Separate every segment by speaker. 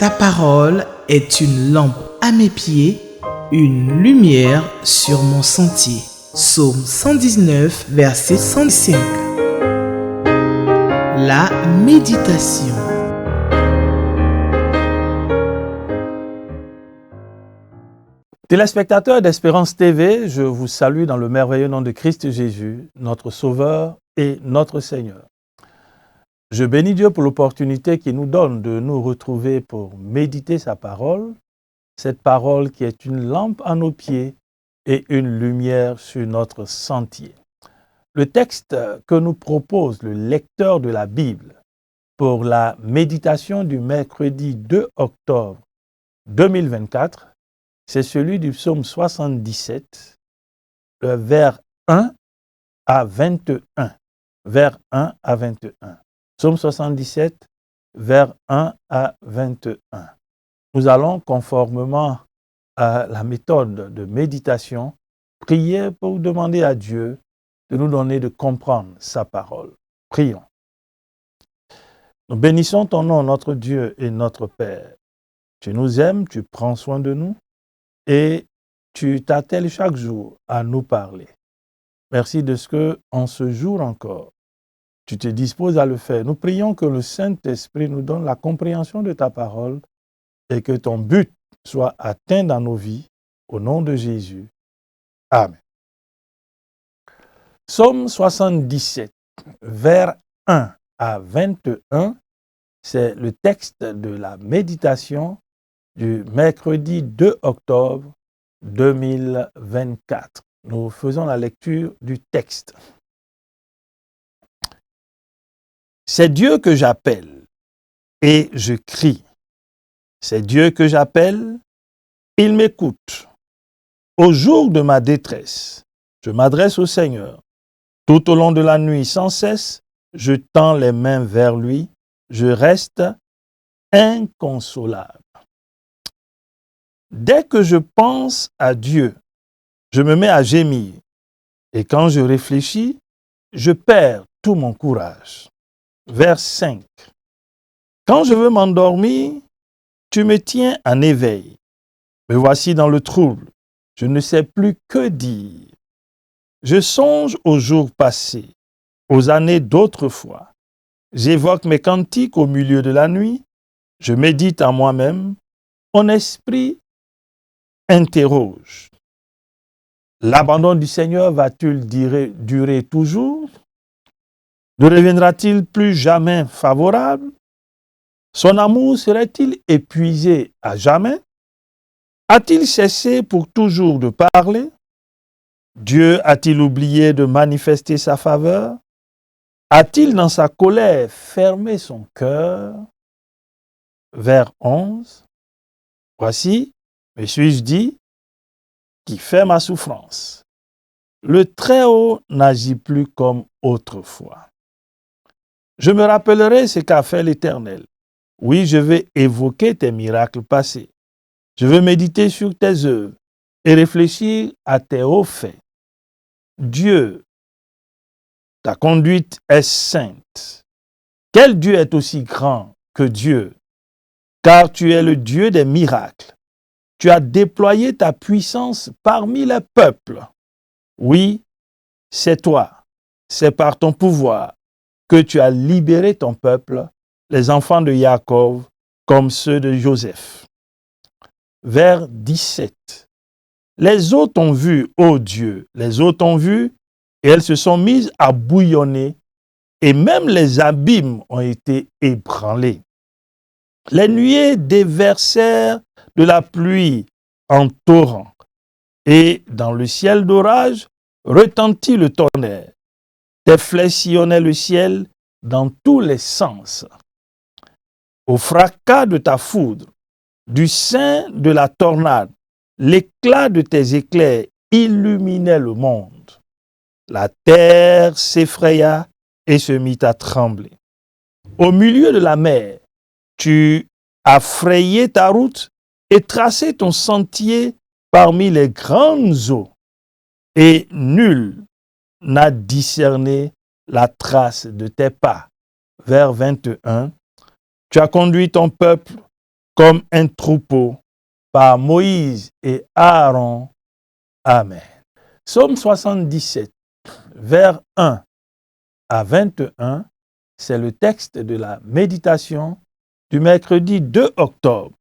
Speaker 1: Ta parole est une lampe à mes pieds, une lumière sur mon sentier. Psaume 119, verset 105. La méditation.
Speaker 2: Téléspectateurs d'Espérance TV, je vous salue dans le merveilleux nom de Christ Jésus, notre Sauveur et notre Seigneur. Je bénis Dieu pour l'opportunité qu'il nous donne de nous retrouver pour méditer sa parole, cette parole qui est une lampe à nos pieds et une lumière sur notre sentier. Le texte que nous propose le lecteur de la Bible pour la méditation du mercredi 2 octobre 2024, c'est celui du psaume 77, vers 1 à 21. Vers 1 à 21. Psaume 77, vers 1 à 21. Nous allons, conformément à la méthode de méditation, prier pour demander à Dieu de nous donner de comprendre sa parole. Prions. Nous bénissons ton nom, notre Dieu et notre Père. Tu nous aimes, tu prends soin de nous et tu t'attelles chaque jour à nous parler. Merci de ce que, en ce jour encore, tu te disposes à le faire. Nous prions que le Saint-Esprit nous donne la compréhension de ta parole et que ton but soit atteint dans nos vies. Au nom de Jésus. Amen. Psaume 77, vers 1 à 21, c'est le texte de la méditation du mercredi 2 octobre 2024. Nous faisons la lecture du texte. C'est Dieu que j'appelle et je crie. C'est Dieu que j'appelle, il m'écoute. Au jour de ma détresse, je m'adresse au Seigneur. Tout au long de la nuit, sans cesse, je tends les mains vers lui. Je reste inconsolable. Dès que je pense à Dieu, je me mets à gémir. Et quand je réfléchis, je perds tout mon courage. Vers 5. Quand je veux m'endormir, tu me tiens en éveil. Me voici dans le trouble. Je ne sais plus que dire. Je songe aux jours passés, aux années d'autrefois. J'évoque mes cantiques au milieu de la nuit. Je médite en moi-même. Mon esprit interroge. L'abandon du Seigneur va-t-il durer toujours? Ne reviendra-t-il plus jamais favorable? Son amour serait-il épuisé à jamais? A-t-il cessé pour toujours de parler? Dieu a-t-il oublié de manifester sa faveur? A-t-il dans sa colère fermé son cœur? Vers 11. Voici, me suis-je dit, qui fait ma souffrance. Le Très-Haut n'agit plus comme autrefois. Je me rappellerai ce qu'a fait l'Éternel. Oui, je vais évoquer tes miracles passés. Je veux méditer sur tes œuvres et réfléchir à tes hauts faits. Dieu, ta conduite est sainte. Quel Dieu est aussi grand que Dieu? Car tu es le Dieu des miracles. Tu as déployé ta puissance parmi les peuples. Oui, c'est toi, c'est par ton pouvoir que tu as libéré ton peuple, les enfants de Jacob, comme ceux de Joseph. Vers 17. Les eaux t'ont vu, ô Dieu, les eaux t'ont vu, et elles se sont mises à bouillonner, et même les abîmes ont été ébranlés. Les nuées déversèrent de la pluie en torrent, et dans le ciel d'orage retentit le tonnerre. Tes flèches sillonnaient le ciel dans tous les sens. Au fracas de ta foudre, du sein de la tornade, l'éclat de tes éclairs illuminait le monde. La terre s'effraya et se mit à trembler. Au milieu de la mer, tu as frayé ta route et tracé ton sentier parmi les grandes eaux, et nul n'a discerné la trace de tes pas. Vers 21. Tu as conduit ton peuple comme un troupeau par Moïse et Aaron. Amen. Psaume 77, vers 1 à 21, c'est le texte de la méditation du mercredi 2 octobre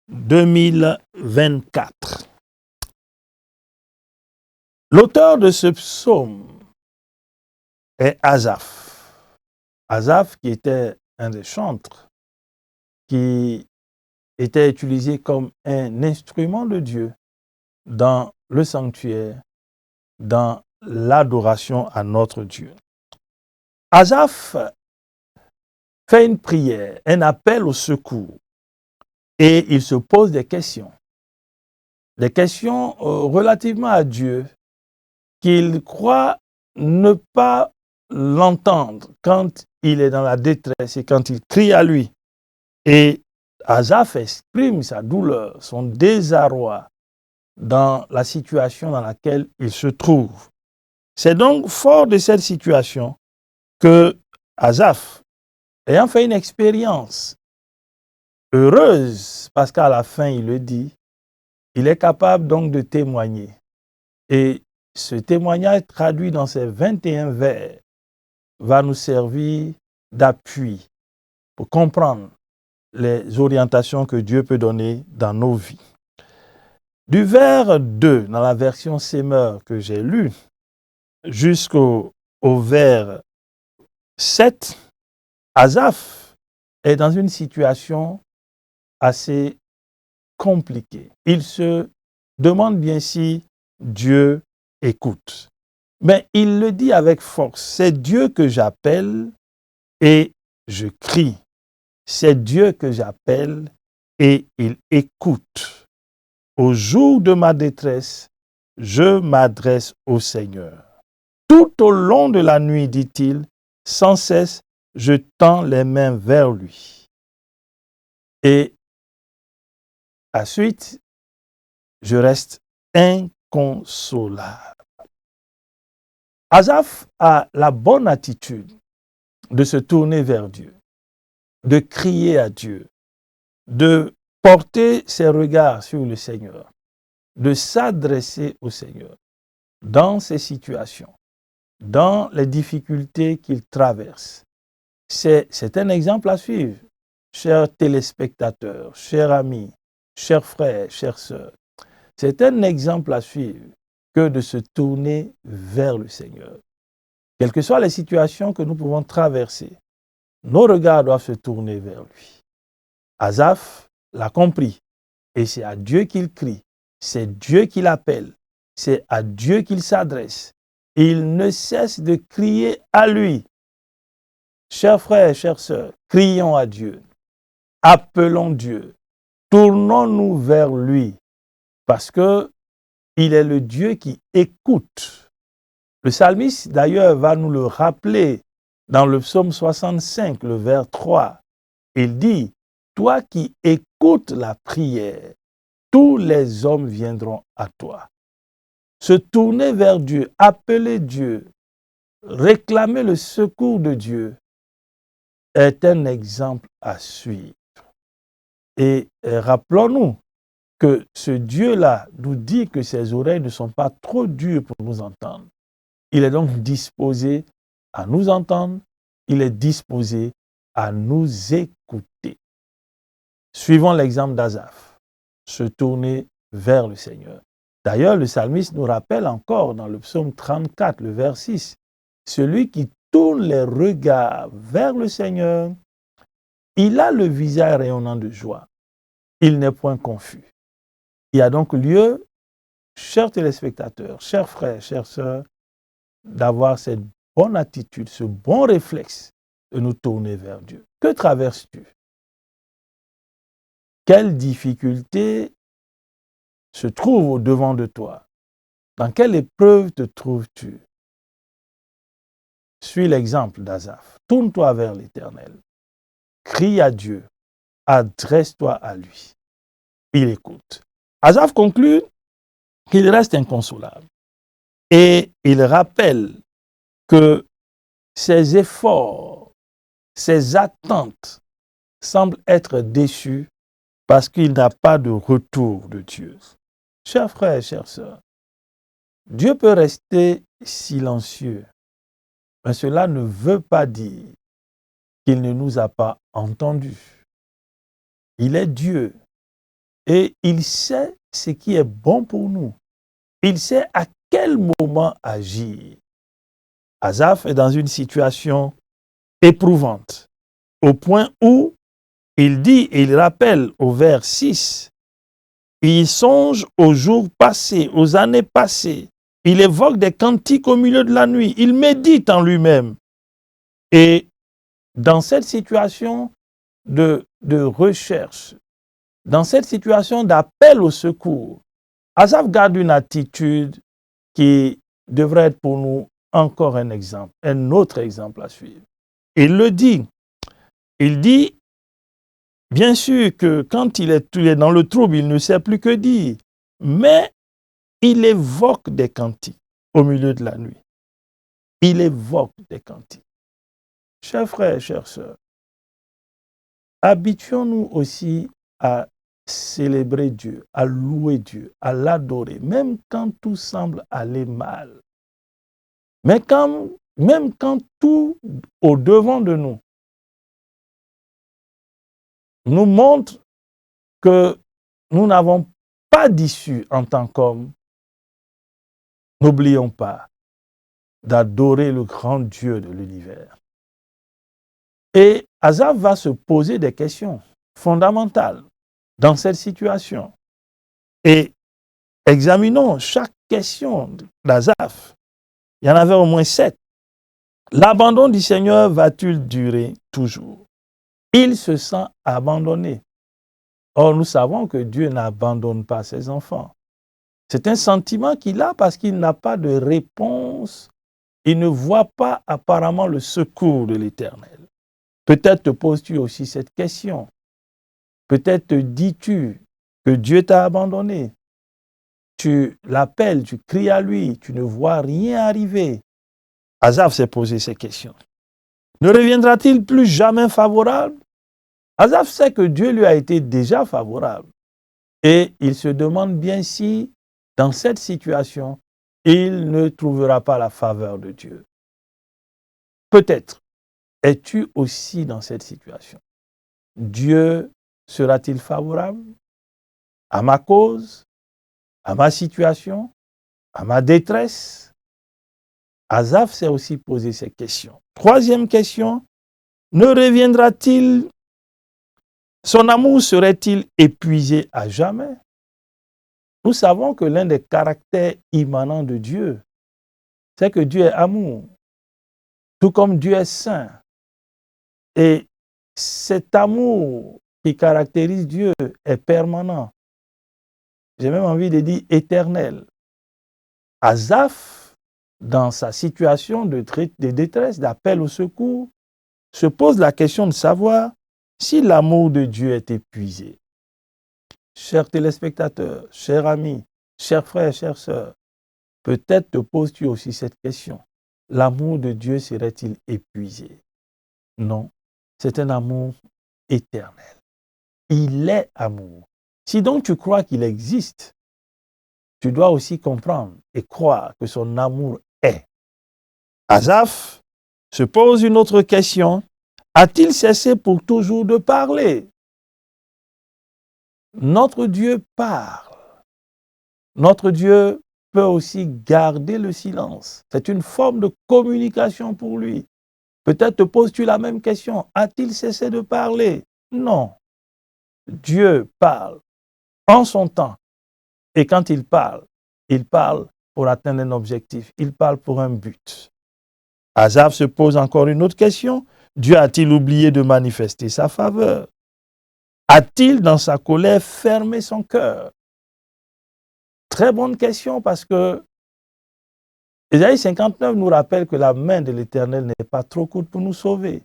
Speaker 2: 2024. L'auteur de ce psaume est Asaph. Asaph qui était un des chantres qui était utilisé comme un instrument de Dieu dans le sanctuaire, dans l'adoration à notre Dieu. Asaph fait une prière, un appel au secours, et il se pose des questions relativement à Dieu qu'il croit ne pas l'entendre quand il est dans la détresse et quand il crie à lui. Et Asaph exprime sa douleur, son désarroi dans la situation dans laquelle il se trouve. C'est donc fort de cette situation que Asaph, ayant fait une expérience heureuse, parce qu'à la fin, il le dit, il est capable donc de témoigner. Et ce témoignage traduit dans ces 21 vers va nous servir d'appui pour comprendre les orientations que Dieu peut donner dans nos vies. Du vers 2, dans la version Semeur que j'ai lue, jusqu'au vers 7, Asaph est dans une situation assez compliquée. Il se demande bien si Dieu écoute. Mais il le dit avec force. C'est Dieu que j'appelle et je crie. C'est Dieu que j'appelle et il écoute. Au jour de ma détresse, je m'adresse au Seigneur. Tout au long de la nuit, dit-il, sans cesse, je tends les mains vers lui. Et à suite, je reste inconsolable. Asaph a la bonne attitude de se tourner vers Dieu, de crier à Dieu, de porter ses regards sur le Seigneur, de s'adresser au Seigneur dans ces situations, dans les difficultés qu'il traverse. C'est un exemple à suivre, chers téléspectateurs, chers amis, chers frères, chères sœurs. C'est un exemple à suivre que de se tourner vers le Seigneur. Quelles que soient les situations que nous pouvons traverser, nos regards doivent se tourner vers lui. Asaph l'a compris et c'est à Dieu qu'il crie, c'est Dieu qu'il appelle, c'est à Dieu qu'il s'adresse. Il ne cesse de crier à lui. Chers frères, chères sœurs, crions à Dieu, appelons Dieu, tournons-nous vers lui parce que il est le Dieu qui écoute. Le psalmiste, d'ailleurs, va nous le rappeler dans le psaume 65, le vers 3. Il dit, « Toi qui écoutes la prière, tous les hommes viendront à toi. » Se tourner vers Dieu, appeler Dieu, réclamer le secours de Dieu est un exemple à suivre. Et rappelons-nous que ce Dieu-là nous dit que ses oreilles ne sont pas trop dures pour nous entendre. Il est donc disposé à nous entendre, il est disposé à nous écouter. Suivons l'exemple d'Asaph, se tourner vers le Seigneur. D'ailleurs, le psalmiste nous rappelle encore dans le psaume 34, le vers 6, celui qui tourne les regards vers le Seigneur, il a le visage rayonnant de joie, il n'est point confus. Il y a donc lieu, chers téléspectateurs, chers frères, chères sœurs, d'avoir cette bonne attitude, ce bon réflexe de nous tourner vers Dieu. Que traverses-tu? Quelles difficultés se trouvent au-devant de toi? Dans quelle épreuve te trouves-tu? Suis l'exemple d'Asaph. Tourne-toi vers l'Éternel. Crie à Dieu. Adresse-toi à lui. Il écoute. Asaph conclut qu'il reste inconsolable. Et il rappelle que ses efforts, ses attentes semblent être déçus parce qu'il n'a pas de retour de Dieu. Chers frères, chères sœurs, Dieu peut rester silencieux, mais cela ne veut pas dire qu'il ne nous a pas entendus. Il est Dieu et il sait ce qui est bon pour nous. Il sait à quel moment agir. Asaph est dans une situation éprouvante, au point où il dit et il rappelle au vers 6, il songe aux jours passés, aux années passées. Il évoque des cantiques au milieu de la nuit. Il médite en lui-même. Et dans cette situation de recherche, dans cette situation d'appel au secours, Asaph garde une attitude qui devrait être pour nous encore un exemple, un autre exemple à suivre. Il le dit. Il dit, bien sûr que quand il est dans le trouble, il ne sait plus que dire, mais il évoque des cantiques au milieu de la nuit. Il évoque des cantiques. Chers frères, chères sœurs, habituons-nous aussi à célébrer Dieu, à louer Dieu, à l'adorer, même quand tout semble aller mal. Mais même quand tout au-devant de nous nous montre que nous n'avons pas d'issue en tant qu'hommes, n'oublions pas d'adorer le grand Dieu de l'univers. Et Asaph va se poser des questions fondamentales dans cette situation. Et examinons chaque question d'Asaph. Il y en avait au moins 7. L'abandon du Seigneur va-t-il durer toujours? Il se sent abandonné. Or, nous savons que Dieu n'abandonne pas ses enfants. C'est un sentiment qu'il a parce qu'il n'a pas de réponse. Il ne voit pas apparemment le secours de l'Éternel. Peut-être te poses-tu aussi cette question. Peut-être te dis-tu que Dieu t'a abandonné. Tu l'appelles, tu cries à lui, tu ne vois rien arriver. Asaph s'est posé ces questions. Ne reviendra-t-il plus jamais favorable? Asaph sait que Dieu lui a été déjà favorable. Et il se demande bien si, dans cette situation, il ne trouvera pas la faveur de Dieu. Peut-être es-tu aussi dans cette situation. Dieu sera-t-il favorable à ma cause, à ma situation, à ma détresse? Asaph s'est aussi posé ces questions. Troisième question, ne reviendra-t-il, son amour serait-il épuisé à jamais? Nous savons que l'un des caractères immanents de Dieu, c'est que Dieu est amour, tout comme Dieu est saint. Et cet amour qui caractérise Dieu est permanent. J'ai même envie de dire éternel. Asaph, dans sa situation de détresse, d'appel au secours, se pose la question de savoir si l'amour de Dieu est épuisé. Chers téléspectateurs, chers amis, chers frères, chères sœurs, peut-être te poses-tu aussi cette question. L'amour de Dieu serait-il épuisé? Non, c'est un amour éternel. Il est amour. Si donc tu crois qu'il existe, tu dois aussi comprendre et croire que son amour est. Asaph se pose une autre question. A-t-il cessé pour toujours de parler? Notre Dieu parle. Notre Dieu peut aussi garder le silence. C'est une forme de communication pour lui. Peut-être te poses-tu la même question. A-t-il cessé de parler? Non. Dieu parle en son temps. Et quand il parle pour atteindre un objectif. Il parle pour un but. Asaph se pose encore une autre question. Dieu a-t-il oublié de manifester sa faveur? A-t-il, dans sa colère, fermé son cœur? Très bonne question parce que Ésaïe 59 nous rappelle que la main de l'Éternel n'est pas trop courte pour nous sauver.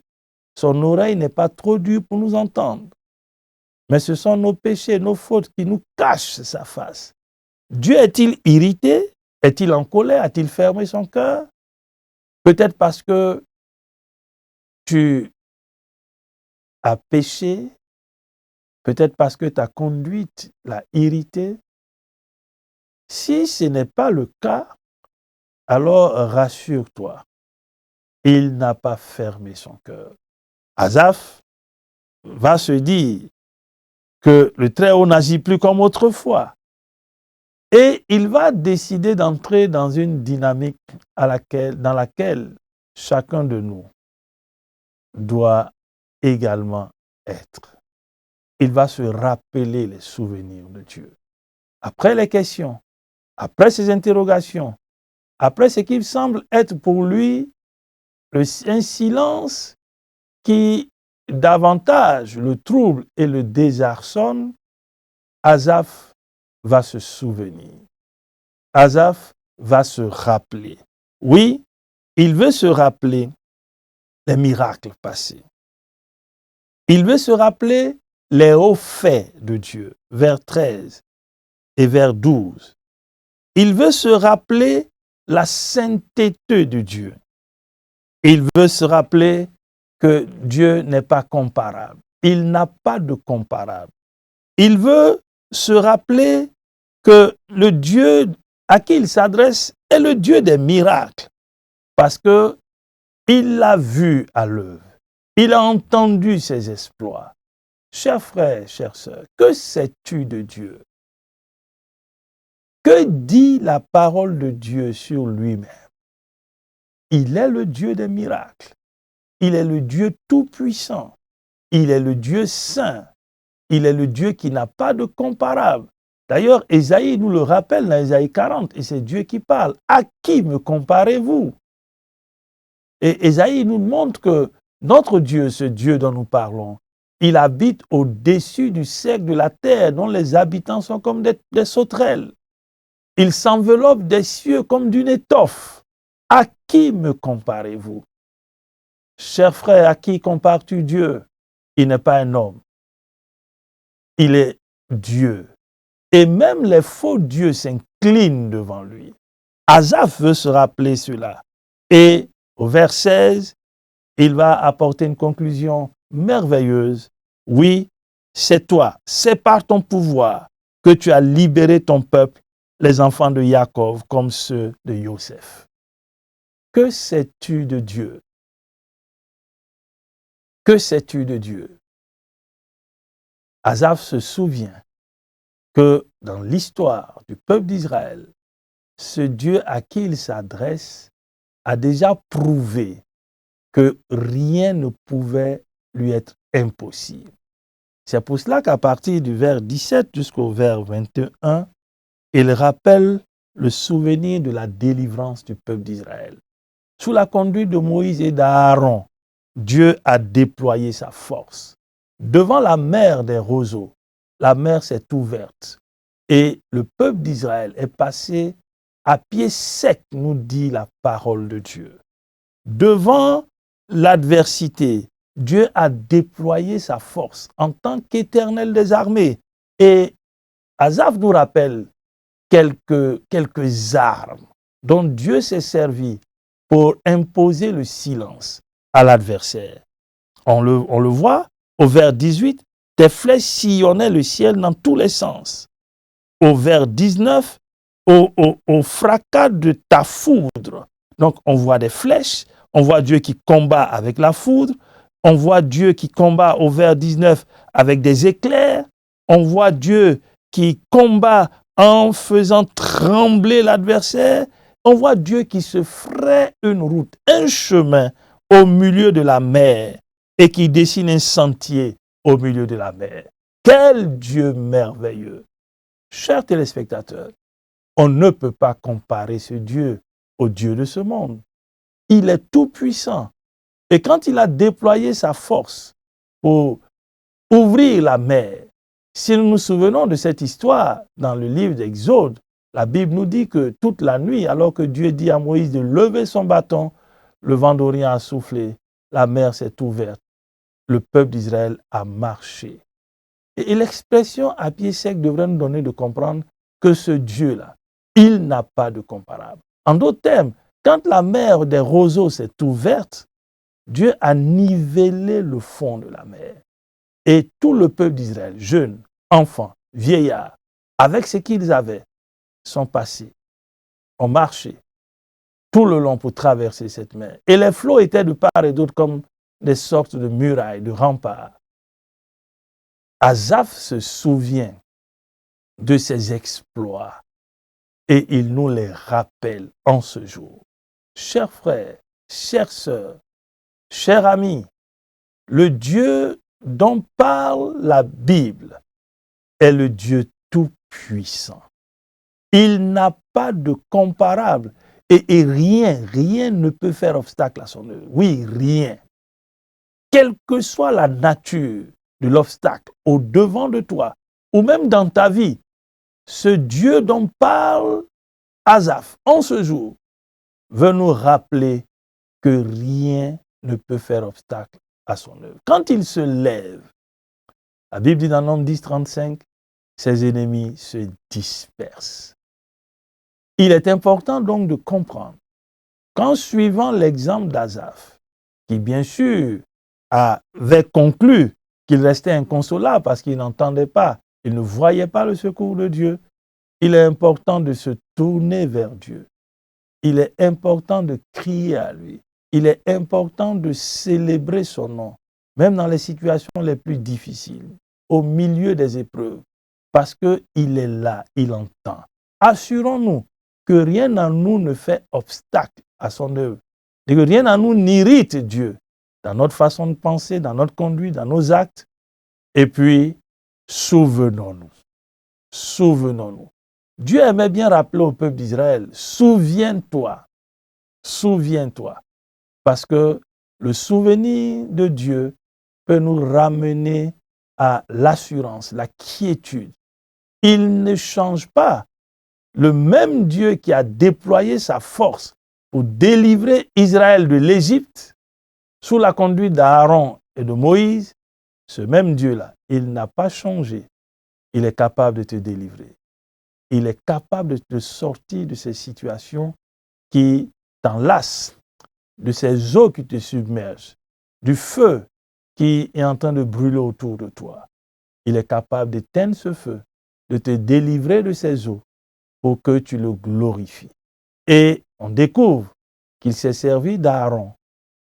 Speaker 2: Son oreille n'est pas trop dure pour nous entendre. Mais ce sont nos péchés, nos fautes qui nous cachent sa face. Dieu est-il irrité? Est-il en colère? A-t-il fermé son cœur? Peut-être parce que tu as péché Peut-être parce que ta conduite l'a irrité. Si ce n'est pas le cas, alors rassure-toi, il n'a pas fermé son cœur. Asaph va se dire que le Très-Haut n'agit plus comme autrefois. Et il va décider d'entrer dans une dynamique dans laquelle chacun de nous doit également être. Il va se rappeler les souvenirs de Dieu. Après les questions, après ces interrogations, après ce qui semble être pour lui un silence qui davantage le trouble et le désarçonne, Asaph va se souvenir. Asaph va se rappeler. Oui, il veut se rappeler les miracles passés. Il veut se rappeler les hauts faits de Dieu, vers 13 et vers 12. Il veut se rappeler la sainteté de Dieu. Il veut se rappeler que Dieu n'est pas comparable. Il n'a pas de comparable. Il veut se rappeler que le Dieu à qui il s'adresse est le Dieu des miracles, parce que il l'a vu à l'œuvre. Il a entendu ses exploits. Chers frères, chères sœurs, que sais-tu de Dieu? Que dit la parole de Dieu sur lui-même? Il est le Dieu des miracles. Il est le Dieu tout-puissant. Il est le Dieu saint. Il est le Dieu qui n'a pas de comparable. D'ailleurs, Ésaïe nous le rappelle dans Ésaïe 40, et c'est Dieu qui parle. À qui me comparez-vous? Et Ésaïe nous montre que notre Dieu, ce Dieu dont nous parlons, il habite au-dessus du cercle de la terre, dont les habitants sont comme des sauterelles. Il s'enveloppe des cieux comme d'une étoffe. À qui me comparez-vous? Cher frère, à qui compares-tu Dieu? Il n'est pas un homme. Il est Dieu. Et même les faux dieux s'inclinent devant lui. Asaph veut se rappeler cela. Et au vers 16, il va apporter une conclusion merveilleuse. Oui, c'est toi, c'est par ton pouvoir que tu as libéré ton peuple, les enfants de Jacob, comme ceux de Joseph. Que sais-tu de Dieu? Que sais-tu de Dieu? Asaph se souvient que dans l'histoire du peuple d'Israël, ce Dieu à qui il s'adresse a déjà prouvé que rien ne pouvait lui être impossible. C'est pour cela qu'à partir du vers 17 jusqu'au vers 21, il rappelle le souvenir de la délivrance du peuple d'Israël. Sous la conduite de Moïse et d'Aaron, Dieu a déployé sa force. Devant la mer des roseaux, la mer s'est ouverte et le peuple d'Israël est passé à pied sec, nous dit la parole de Dieu. Devant l'adversité, Dieu a déployé sa force en tant qu'Éternel des armées. Et Asaph nous rappelle quelques armes dont Dieu s'est servi pour imposer le silence à l'adversaire. On le voit au vers 18, tes flèches sillonnaient le ciel dans tous les sens. Au vers 19, au fracas de ta foudre. Donc on voit des flèches, on voit Dieu qui combat avec la foudre, on voit Dieu qui combat au vers 19 avec des éclairs, on voit Dieu qui combat en faisant trembler l'adversaire, on voit Dieu qui se fraie une route, un chemin au milieu de la mer et qui dessine un sentier au milieu de la mer. Quel Dieu merveilleux! Chers téléspectateurs, on ne peut pas comparer ce Dieu au Dieu de ce monde. Il est tout puissant. Et quand il a déployé sa force pour ouvrir la mer, si nous nous souvenons de cette histoire dans le livre d'Exode, la Bible nous dit que toute la nuit, alors que Dieu dit à Moïse de lever son bâton, le vent d'Orient a soufflé, la mer s'est ouverte, le peuple d'Israël a marché. Et l'expression à pied sec devrait nous donner de comprendre que ce Dieu-là, il n'a pas de comparable. En d'autres termes, quand la mer des roseaux s'est ouverte, Dieu a nivelé le fond de la mer. Et tout le peuple d'Israël, jeunes, enfants, vieillards, avec ce qu'ils avaient, sont passés, ont marché tout le long pour traverser cette mer. Et les flots étaient de part et d'autre comme des sortes de murailles, de remparts. Asaph se souvient de ses exploits et il nous les rappelle en ce jour. Chers frères, chères sœurs, chers amis, le Dieu dont parle la Bible est le Dieu tout-puissant. Il n'a pas de comparable et rien ne peut faire obstacle à son œuvre. Oui, rien. Quelle que soit la nature de l'obstacle au devant de toi ou même dans ta vie, ce Dieu dont parle Asaph en ce jour veut nous rappeler que rien ne peut faire obstacle à son œuvre. Quand il se lève, la Bible dit dans Nombre 10, 35, ses ennemis se dispersent. Il est important donc de comprendre qu'en suivant l'exemple d'Asaph, qui bien sûr avait conclu qu'il restait inconsolable parce qu'il n'entendait pas, il ne voyait pas le secours de Dieu, il est important de se tourner vers Dieu. Il est important de crier à lui. Il est important de célébrer son nom, même dans les situations les plus difficiles, au milieu des épreuves, parce qu'il est là, il entend. Assurons-nous que rien en nous ne fait obstacle à son œuvre, et que rien en nous n'irrite Dieu, dans notre façon de penser, dans notre conduite, dans nos actes. Et puis, souvenons-nous. Souvenons-nous. Dieu aimait bien rappeler au peuple d'Israël, souviens-toi, souviens-toi. Parce que le souvenir de Dieu peut nous ramener à l'assurance, la quiétude. Il ne change pas. Le même Dieu qui a déployé sa force pour délivrer Israël de l'Égypte, sous la conduite d'Aaron et de Moïse, ce même Dieu-là, il n'a pas changé. Il est capable de te délivrer. Il est capable de te sortir de ces situations qui t'enlacent, de ces eaux qui te submergent, du feu qui est en train de brûler autour de toi. Il est capable d'éteindre ce feu, de te délivrer de ces eaux pour que tu le glorifies. Et on découvre qu'il s'est servi d'Aaron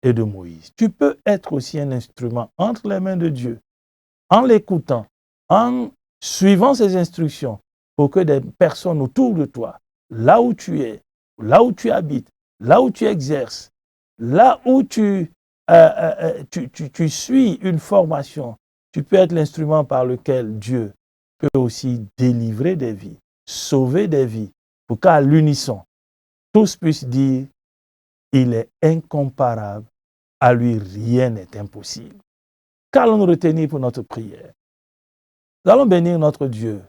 Speaker 2: et de Moïse. Tu peux être aussi un instrument entre les mains de Dieu, en l'écoutant, en suivant ses instructions, pour que des personnes autour de toi, là où tu es, là où tu habites, là où tu exerces, là où tu suis une formation, tu peux être l'instrument par lequel Dieu peut aussi délivrer des vies, sauver des vies, pour qu'à l'unisson, tous puissent dire, il est incomparable, à lui rien n'est impossible. Qu'allons-nous retenir pour notre prière? Nous allons bénir notre Dieu,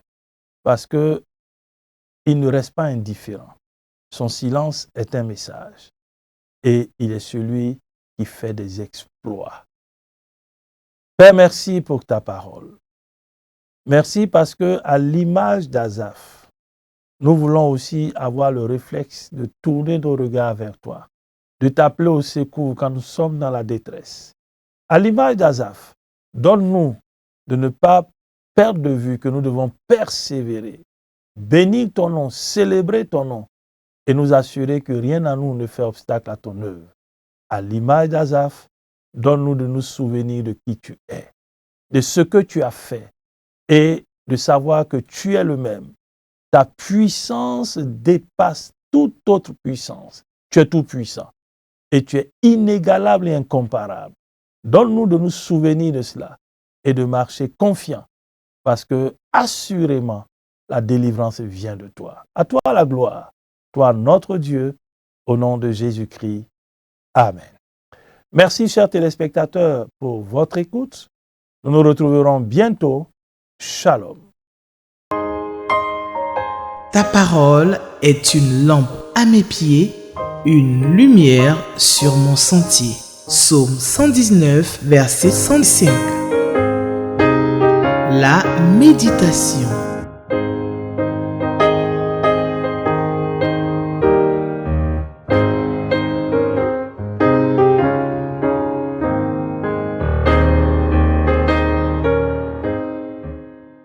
Speaker 2: parce qu'il ne reste pas indifférent. Son silence est un message. Et il est celui qui fait des exploits. Père, merci pour ta parole. Merci parce que, à l'image d'Asaph, nous voulons aussi avoir le réflexe de tourner nos regards vers toi, de t'appeler au secours quand nous sommes dans la détresse. À l'image d'Asaph, donne-nous de ne pas perdre de vue que nous devons persévérer, bénir ton nom, célébrer ton nom et nous assurer que rien en nous ne fait obstacle à ton œuvre. À l'image d'Asaph, donne-nous de nous souvenir de qui tu es, de ce que tu as fait et de savoir que tu es le même. Ta puissance dépasse toute autre puissance. Tu es tout puissant et tu es inégalable et incomparable. Donne-nous de nous souvenir de cela et de marcher confiant parce que, assurément, la délivrance vient de toi. À toi la gloire, toi notre Dieu, au nom de Jésus-Christ. Amen. Merci, chers téléspectateurs, pour votre écoute. Nous nous retrouverons bientôt. Shalom.
Speaker 1: Ta parole est une lampe à mes pieds, une lumière sur mon sentier. Psaume 119, verset 105. La méditation.